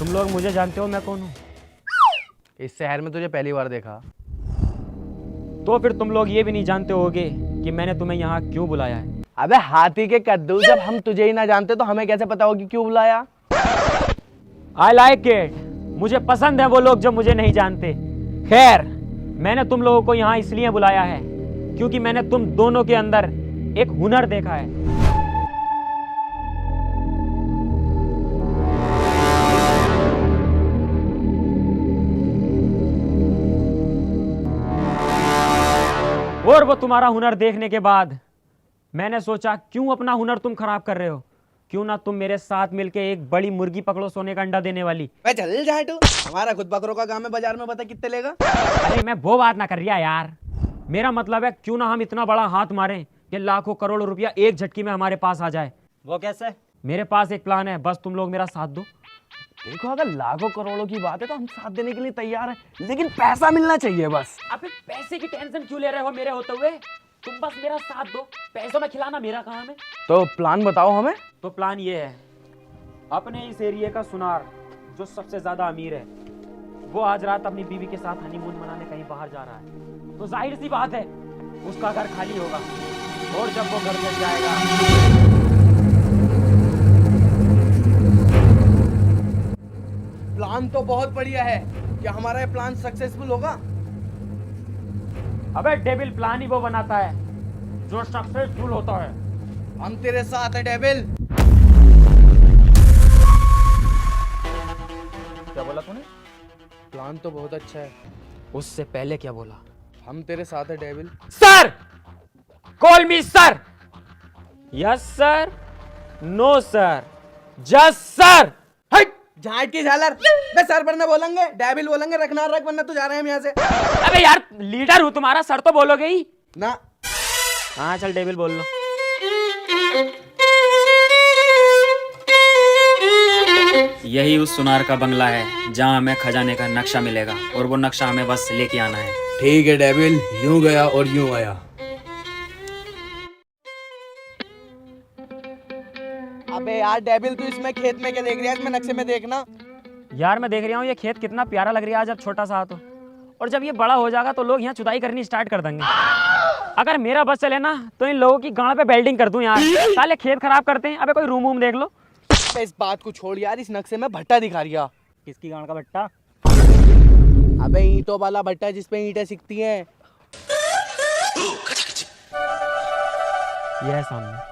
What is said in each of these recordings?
तुम लोग मुझे जानते हो मैं कौन हूँ? इस शहर में तुझे पहली बार देखा। तो फिर तुम लोग ये भी नहीं जानते होगे कि मैंने तुम्हें यहाँ क्यों बुलाया है। अबे हाथी के कद्दू, जब हम तुझे ही ना जानते तो हमें कैसे पता होगी क्यों बुलाया? I like it. मुझे पसंद है वो लोग जो मुझे नहीं जानते। खैर, मैंने तुम लोगों को यहाँ इसलिए बुलाया है क्योंकि मैंने तुम दोनों के अंदर एक हुनर देखा है। और वो तुम्हारा हुनर देखने के बाद मैंने सोचा क्यों अपना हुनर तुम खराब कर रहे हो, क्यों ना तुम मेरे साथ मिलके एक बड़ी मुर्गी पकड़ो सोने का अंडा देने वाली। मैं चल जाए तू, हमारा खुद बकरों का काम है, बाजार में बता कितने लेगा? अरे मैं वो बात ना कर रिया यार, मेरा मतलब है क्यों ना हम इतना बड़ा हाथ मारें कि लाखों करोड़ों रुपया एक झटकी में हमारे पास आ जाए। वो कैसे? मेरे पास एक प्लान है, बस तुम लोग मेरा साथ दो। देखो अगर लाखों करोड़ों की बात है तो हम साथ देने के लिए तैयार हैं, लेकिन पैसा मिलना चाहिए बस। अबे पैसे की टेंशन क्यों ले रहे हो मेरे होते हुए? तुम बस मेरा साथ दो, पैसों में खिलाना मेरा काम है। तो प्लान बताओ हमें। तो प्लान ये है, अपने इस एरिया का सुनार जो सबसे ज्यादा अमीर है वो आज रात अपनी बीवी के साथ हनीमून मनाने कहीं बाहर जा रहा है। तो जाहिर सी बात है उसका घर खाली होगा, और जब वो घर में जाएगा प्लान तो बहुत बढ़िया है, क्या हमारा ये प्लान सक्सेसफुल होगा? अबे डेविल प्लान ही वो बनाता है जो सक्सेसफुल होता है। हम तेरे साथ है डेविल। क्या बोला तूने? प्लान तो बहुत अच्छा है, उससे पहले क्या बोला? हम तेरे साथ है devil. Sir, call me sir. Yes sir, no sir, just sir. हट, झाट की झालर। बे सर पर ना बोलेंगे, डेविल बोलेंगे, रखना रख, वरना तू जा रहे हैं हम यहाँ से। अबे यार लीडर हूं तुम्हारा, सर तो बोलोगे ही ना। हाँ चल डेविल बोल लो। यही उस सुनार का बंगला है जहाँ हमें खजाने का नक्शा मिलेगा, और वो नक्शा हमें बस लेके आना है। ठीक है डेविल, यूं गया और यूं आया। अबे यार डेविल, तू इसमें खेत में क्या देख रहा है? इसमें नक्शे में देखना। यार मैं देख रहा हूँ ये खेत कितना प्यारा लग रहा है आज, जब छोटा सा तो, और जब ये बड़ा हो जाएगा तो लोग यहाँ जुताई करनी स्टार्ट कर देंगे। अगर मेरा बस चले ना तो इन लोगों की गांड पे बेल्डिंग कर दूं यार। साले खेत खराब करते हैं। अबे कोई रूम वूम देख लो। इस बात को छोड़ यार, इस नक्शे में भट्टा दिखा रिया। किसकी गांड का भट्टा? अबे ईंटों वाला भट्टा जिसपे ईंटें सिकती हैं। ये है सामने।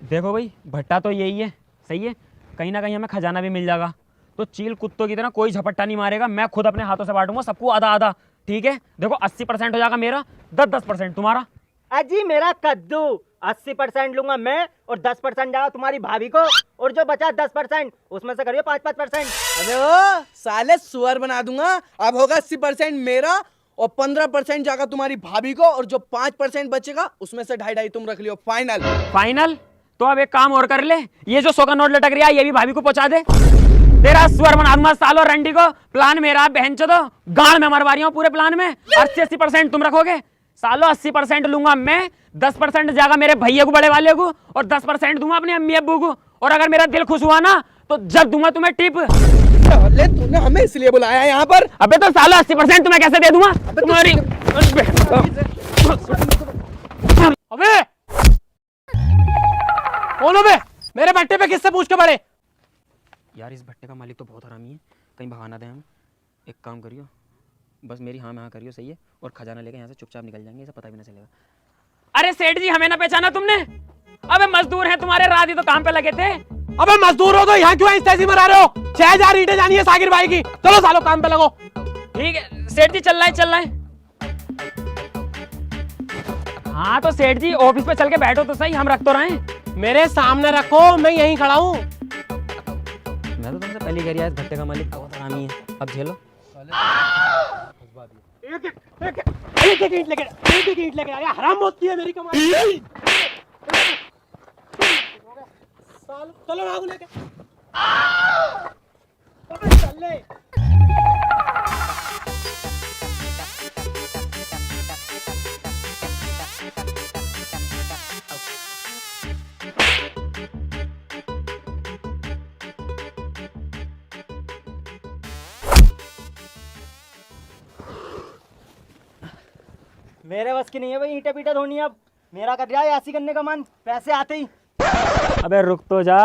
देखो भाई, भट्टा तो यही है, सही है। कहीं ना कहीं हमें खजाना भी मिल जाएगा। तो चील कुत्तों की तरह कोई झपट्टा नहीं मारेगा, मैं खुद अपने हाथों से बांटूंगा सबको आधा आधा। ठीक है, देखो 80% हो जाएगा मेरा, 10% तुम्हारा। अजी मेरा कद्दू 80% लूंगा मैं, और 10% जाएगा तुम्हारी भाभी को, और जो बचा 10% उसमें से करिए 5-5%। अबे ओ साले सुअर बना दूंगा। अब होगा 80% मेरा, और 15% जाएगा तुम्हारी भाभी को, और जो 5% बचेगा उसमें से 2.5 तुम रख लियो। फाइनल? फाइनल? तो अब एक काम और कर ले, ये जो 100 का नोट लटक रहा है ये भी भाभी को पहुंचा दे। तेरा सुअर बना दूंगा सालो रंडी को। प्लान मेरा, बहन चोदो गाड़ में मरवा रही हूँ पूरे प्लान में। 80% तुम रखोगे सालो, 80% लूंगा मैं, 10% जाएगा मेरे भैया को, बड़े वाले को, और 10% दूंगा अपने अम्मी अब्बू को। और अगर मेरा दिल खुश हुआ ना तो जब दूंगा तुम्हें टिप। ले, तूने हमें इसलिए बुलाया है यहाँ पर? अबे तो सालो 80% तुम्हें कैसे दे दूंगा तुम्हारी। अबे कौन हो बे? मेरे भट्टे पे किससे पूछ के पड़े? यार इस भट्टे का मालिक तो बहुत हरामी है, कहीं बहाना दे हम। एक काम करियो, बस मेरी हाँ में हाँ करियो, सही है, और खजाना लेके यहाँ से चुपचाप निकल जाएंगे, इसे पता भी ना चलेगा। अरे सेठ जी, हमें ना पहचाना तुमने? अबे मजदूर हैं तुम्हारे, रात ही तो काम पे लगे थे। अबे मजदूर हो तो यहाँ क्यों इस तैसी मरा रहे हो? 6000 ईंटें जानी है साकिर भाई की। चलो सालो काम पे लगो। ठीक है सेठ जी, चल रहा है। हाँ तो सेठ जी ऑफिस पे चल के बैठो तो सही, हम रख तो रहे हैं। मेरे सामने रखो, मैं यहीं खड़ा हूँ। मैं तो तुमसे पहले कह रहा है, इस भट्टे का मालिक बहुत हरामी है, अब झेलो। एक ईंट लेके आया, हराम होती है मेरी कमाई। चलो भागो लेके। चल ले। मेरे बस की नहीं है भाई ईंटे पीटे धोनी। अब मेरा कर रहा है ऐसी करने का मन, पैसे आते ही। अबे रुक तो जा,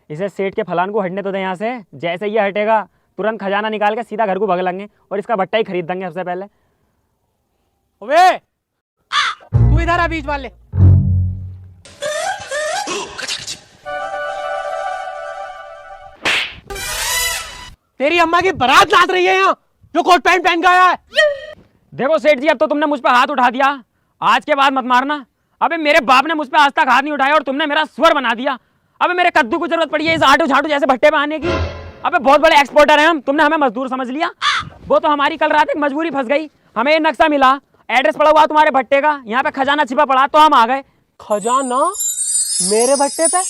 इसे सेठ के फलान को हटने तो दे यहाँ से। जैसे ये हटेगा तुरंत खजाना निकाल के सीधा घर को भग लेंगे और इसका भट्टा ही खरीद देंगे सबसे पहले। ओबे तू इधर आ, बीच वाले। तेरी अम्मा की बारात नाच रही है यहाँ, जो कोट पैंट पहन के आया है। देखो सेठ जी, अब तो तुमने मुझ पे हाथ उठा दिया, आज के बाद मत मारना। अबे मेरे बाप ने मुझ पे आज तक हाथ नहीं उठाया और तुमने मेरा स्वर बना दिया। अबे मेरे कद्दू को जरूरत पड़ी है इस आटू झाटू जैसे भट्टे पे आने की। अबे बहुत बड़े एक्सपोर्टर हैं हम, तुमने हमें मजदूर समझ लिया। वो तो हमारी कल रात एक मजबूरी फंस गई, हमें ये नक्शा मिला, एड्रेस पड़ा हुआ तुम्हारे भट्टे का, यहाँ पे खजाना छिपा पड़ा, तो हम आ गए। खजाना मेरे भट्टे पे?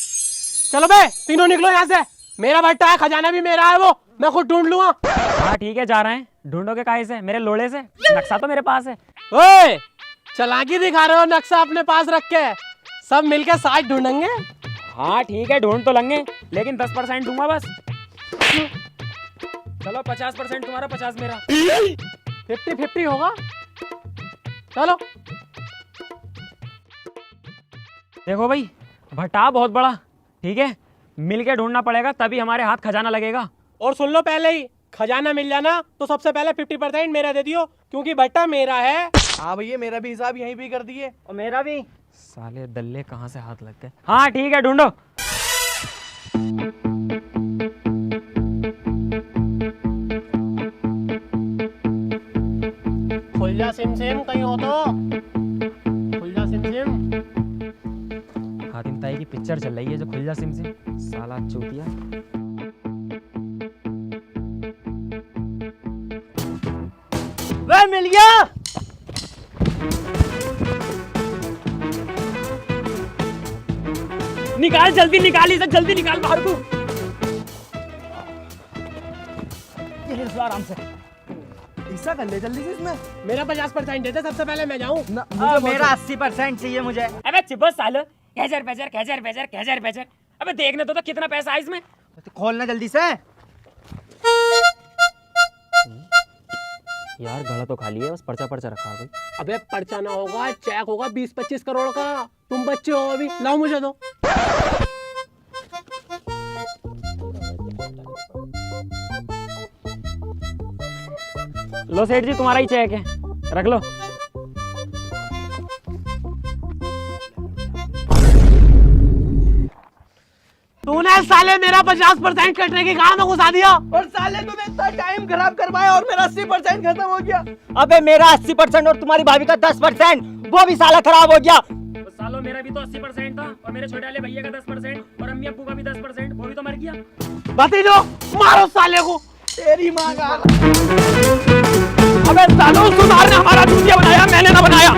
चलो बे तीनों निकलो यहाँ से, मेरा भट्टा है, खजाना भी मेरा है, वो मैं खुद ढूंढ लूंगा। हाँ ठीक है, जा रहे हैं। ढूंढोगे काहे से? मेरे लोड़े से? नक्शा तो मेरे पास है। ओए चालाकी दिखा रहे हो, नक्शा अपने पास रख के। सब मिलके साथ ढूंढेंगे। हाँ ठीक है, ढूंढ तो लेंगे, लेकिन 10% दूंगा बस। चलो 50% तुम्हारा, 50 मेरा। 50-50 होगा। चलो देखो भाई, भट्टा बहुत बड़ा, ठीक है, मिलके ढूंढना पड़ेगा तभी हमारे हाथ खजाना लगेगा। और सुन लो, पहले ही खजाना मिल जाना तो सबसे पहले 50% मेरा दे दियो, क्योंकि भट्टा मेरा है। हाँ भैया, मेरा भी हिसाब यहीं पे कर दिए। और मेरा भी। साले दल्ले कहाँ से हाथ लग गए। हाँ ठीक है, ढूंढो। खुल जा सिम कहीं हो तो, खुल जा सिम। हातिम ताई की पिक्चर चल रही है जो खुल जा सिम से, साला चूतिया। वे मिल गया। निकाल जल्दी, निकाल इसे, जल्दी निकाल बाहर को। आराम से ऐसा कर ले जल्दी से इसमें। मेरा 50% दे दे, सबसे पहले मैं जाऊं। मेरा 80% चाहिए मुझे। अबे चिपस सालो, कैजर पैजर। अबे देखने तो कितना पैसा है इसमें। तो खोलना जल्दी से। यार गला तो खाली है, बस पर्चा रखा है कोई। अबे पर्चा ना होगा, चेक होगा 20-25 करोड़ का। तुम बच्चे हो अभी, लाओ मुझे दो। लो सेठ जी, तुम्हारा ही चेक है, रख लो। तूने साले मेरा 50% कटने की कहा में घुसा दिया। और साले तूने इतना टाइम खराब करवाया और मेरा 80% खत्म हो गया। अबे मेरा 80% और तुम्हारी भाभी का 10%, वो भी साला खराब हो गया। तो सालो मेरा भी तो 80% था, और मेरे छोटे वाले भैया का 10% और अम्मी अब्बू का भी 10%, वो भी तो मर गया। भतीजो मारो साले को। तेरी माँ का। अबे सालो, सुधार ने हमारा चूतिया बनाया, मैंने ना बनाया।